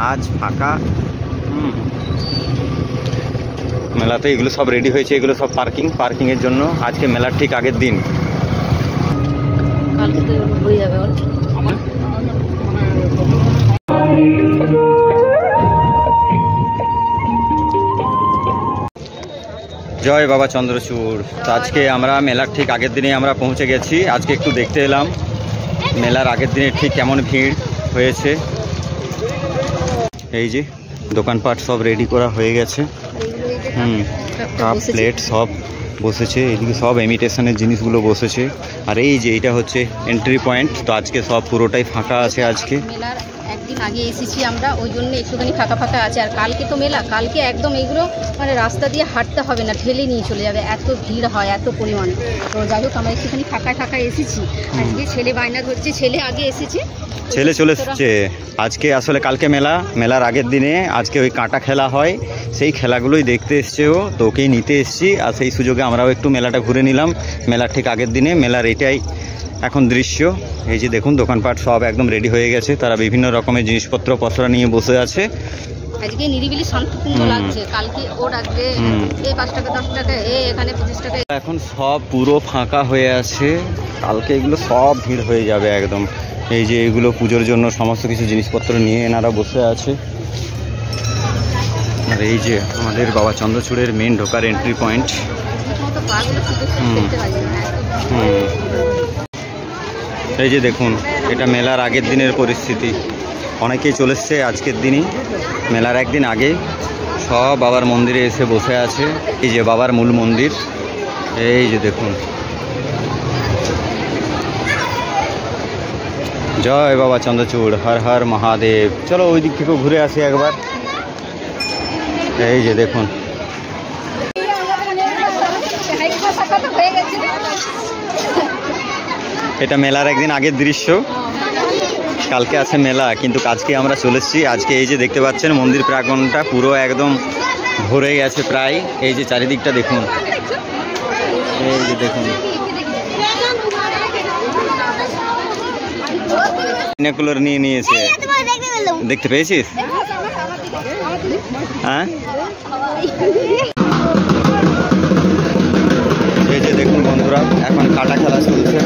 আজ ফাঁকা। মেলাতে এগুলো সব রেডি হয়েছে, এগুলো সব পার্কিং এর জন্য। আজকে মেলার ঠিক আগের দিন। কালকে তো হয়ে যাবে। জয় বাবা চন্দ্রচূড়। তো আজকে আমরা মেলার ঠিক আগের দিনে আমরা পৌঁছে গেছি। আজকে একটু দেখতে এলাম মেলার আগের দিনে ঠিক কেমন ভিড় হয়েছে। এই যে দোকানপাট সব রেডি করা হয়ে গেছে। কাপ প্লেট সব বসেছে, এদিকে সব ইমিটেশনের জিনিসগুলো বসেছে। আর এই যে এটা হচ্ছে এন্ট্রি পয়েন্ট। তো আজকে সব পুরোটাই ফাঁকা আছে। আজকে মেলার একদিন আগে এসেছি আমরা, ওই জন্য একটুখানি ফাঁকা আছে। আর কালকে তো মেলা, কালকে একদম এইগুলো মানে রাস্তা দিয়ে হাঁটতে হবে না, ঠেলে নিয়ে চলে যাবে, এত ভিড় হয় এত পরিমাণে। তো যাই হোক আমরা একটুখানি ফাঁকা এসেছি। আজকে ছেলে বায়না ধরছে, ছেলে আগে এসেছে, ছেলে চলে এসেছে আজকে। আসলে কালকে মেলার আগের দিনে আজকে ওই কাঁটা খেলা হয়, সেই খেলাগুলোই দেখতে এসছে ও। তো ওকেই নিতে এসছি, আর সেই সুযোগে আমরাও একটু মেলাটা ঘুরে নিলাম। মেলার ঠিক আগের দিনে মেলার এটাই এখন দৃশ্য। এই যে দেখুন দোকানপাট সব একদম রেডি হয়ে গেছে, তারা বিভিন্ন রকমের জিনিসপত্র পত্র নিয়ে বসে আছে। আজকে নিরিবিলি শান্তিপূর্ণ লাগছে। কালকে ও রাখবে 5 টাকা 10 টাকা, এখানে 25 টাকা। এখন সব পুরো ফাঁকা হয়ে আছে। কালকে এগুলো সব ভিড় হয়ে যাবে একদম। এই যে এগুলো পুজোর জন্য সমস্ত কিছু জিনিসপত্র নিয়ে এনারা বসে আছে। আর এই যে আমাদের বাবা চন্দ্রচূড়ের মেন ঢোকার এন্ট্রি পয়েন্ট। এই যে দেখুন এটা মেলার আগের দিনের পরিস্থিতি। অনেকেই চলে এসছে আজকের দিনই, মেলার একদিন আগে। সব বাবার মন্দিরে এসে বসে আছে। এই যে বাবার মূল মন্দির, এই যে দেখুন। জয় বাবা চন্দ্রচূড়, হর হর মহাদেব। চলো ওই দিক থেকেও ঘুরে আসি একবার। এই যে দেখুন এটা মেলার একদিন আগের দৃশ্য। কালকে আছে মেলা, কিন্তু আজকে আমরা চলে এসেছি। আজকে এই যে দেখতে পাচ্ছেন মন্দির প্রাঙ্গণটা পুরো একদম ভরে গেছে প্রায়। এই যে চারিদিকটা দেখুন, এই যে দেখুন বিনাকুলার নিয়ে নিয়েছে। দেখতে পেয়েছিস? হ্যাঁ এই যে দেখুন বন্ধুরা, এখন কাটা খেলা চলছে।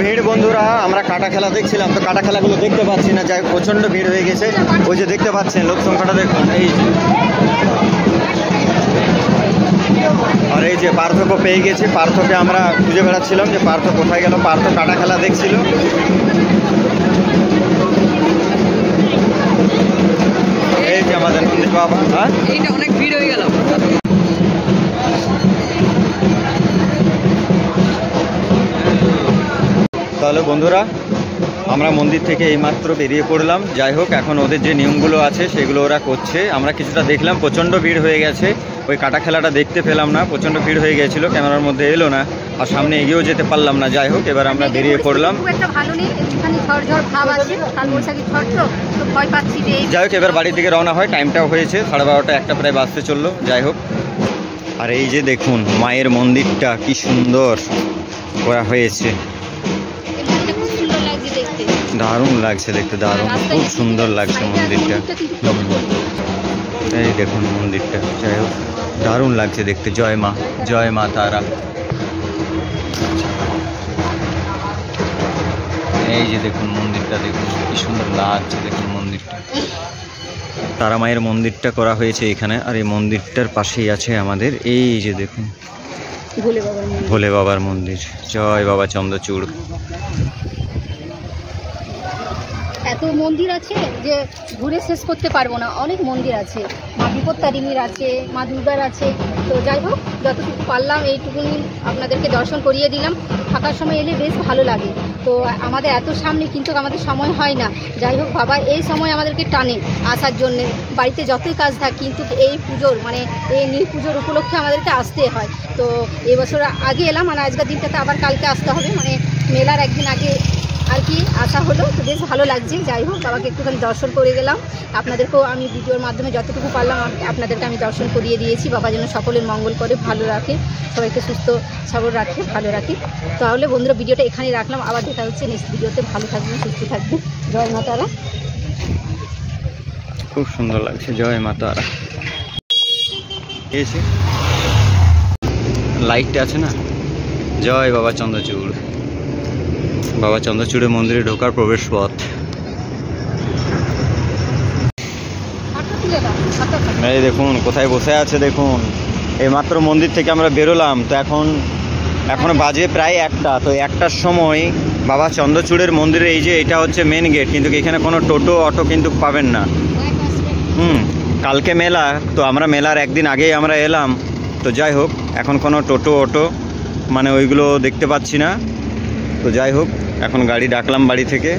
ভিড় বন্ধুরা, আমরা কাটা খেলা দেখছিলাম, তো কাটা খেলাগুলো দেখতে পাচ্ছি না, যাই প্রচণ্ড ভিড় হয়ে গেছে। ওই যে দেখতে পাচ্ছেন লোক সংখ্যাটা দেখুন, এই যে। আর এই যে পার্থক্য পেয়ে গেছি, পার্থকে আমরা খুঁজে বেড়াচ্ছিলাম যে পার্থ কোথায় গেল। পার্থ কাটা খেলা দেখছিল। এই যে আমাদের নন্দী বাবা, হ্যাঁ এইটা অনেক ভিড় হয়ে গেল। তাহলে বন্ধুরা আমরা মন্দির থেকে এইমাত্র বেরিয়ে পড়লাম। যাই হোক, এখন ওদের যে নিয়মগুলো আছে সেগুলো ওরা করছে। আমরা কিছুটা দেখলাম, প্রচণ্ড ভিড় হয়ে গেছে। ওই কাটা খেলাটা দেখতে পেলাম না, প্রচণ্ড ভিড় হয়ে গেছিলো, ক্যামেরার মধ্যে এলো না, আর সামনে এগিয়েও যেতে পারলাম না। যাই হোক, এবার আমরা বেরিয়ে পড়লাম। যাই হোক, এবার বাড়ির দিকে রওনা হয়। টাইমটাও হয়েছে 12:30, 1টা প্রায় বাজতে চললো। যাই হোক, আর এই যে দেখুন মায়ের মন্দিরটা কি সুন্দর করা হয়েছে, দারুণ লাগছে দেখতে, দারুণ, খুব সুন্দর লাগছে মন্দিরটা। এই দেখুন মন্দিরটা, যাই হোক দারুণ লাগছে দেখতে। জয় মা, জয় মা তারা। এই যে দেখুন মন্দিরটা, দেখুন কি সুন্দর লাগছে দেখুন মন্দিরটা। তারা মায়ের মন্দিরটা করা হয়েছে এখানে, আর এই মন্দিরটার পাশেই আছে আমাদের এই যে দেখুন ভোলে বাবার মন্দির। জয় বাবা চন্দ্রচূড়। এত মন্দির আছে যে ঘুরে শেষ করতে পারবো না, অনেক মন্দির আছে। মা বিপত্তারিণীর আছে, মা দুর্গার আছে। তো যাই হোক, যতটুকু পারলাম এইটুকুনি আপনাদেরকে দর্শন করিয়ে দিলাম। থাকার সময় এলে বেশ ভালো লাগে। তো আমাদের এত সামনে, কিন্তু আমাদের সময় হয় না। যাই হোক, বাবা এই সময় আমাদেরকে টানে আসার জন্যে। বাড়িতে যতই কাজ থাক, কিন্তু এই পুজোর মানে এই নীল পুজোর উপলক্ষে আমাদেরকে আসতে হয়। তো এবছর আগে এলাম, মানে আজকের দিনটাতে আবার কালকে আসতে হবে, মানে মেলার একদিন আগে আর কি আসা হলো। তো বেশ ভালো লাগছে। যাই হোক, বাবাকে একটুখানি দর্শন করে গেলাম। আপনাদেরকেও আমি ভিডিওর মাধ্যমে যতটুকু পারলাম আপনাদেরকে আমি দর্শন করিয়ে দিয়েছি। বাবা যেন সকলের মঙ্গল করে, ভালো রাখে, সবাইকে সুস্থ সবল রাখে, ভালো রাখে। তাহলে বন্ধুরা, ভিডিওটা এখানেই রাখলাম। আবার দেখা হচ্ছে নেক্সট ভিডিওতে। ভালো থাকবেন, সুস্থ থাকবেন। জয় মা তারা। খুব সুন্দর লাগছে, জয় মা তারা। এসে লাইটটা আছে না, জয় বাবা চন্দ্রচূড়। বাবা চন্দ্রচূড়ের মন্দিরে ঢোকার প্রবেশ পথ। এই দেখুন কোথায় বসে আছে দেখুন। এইমাত্র মন্দির থেকে আমরা বেরোলাম, তো এখন বাজে প্রায় 1টা। তো 1টার সময় বাবা চন্দ্রচূড়ের মন্দিরে, এই যে এটা হচ্ছে মেন গেট, কিন্তু এখানে কোনো টোটো অটো কিন্তু পাবেন না। কালকে মেলা, তো আমরা মেলার একদিন আগেই আমরা এলাম। তো যাই হোক, এখন কোনো টোটো অটো মানে ওইগুলো দেখতে পাচ্ছি না। তো যাই হোক, এখন গাড়ি ডাকলাম বাড়ি থেকে।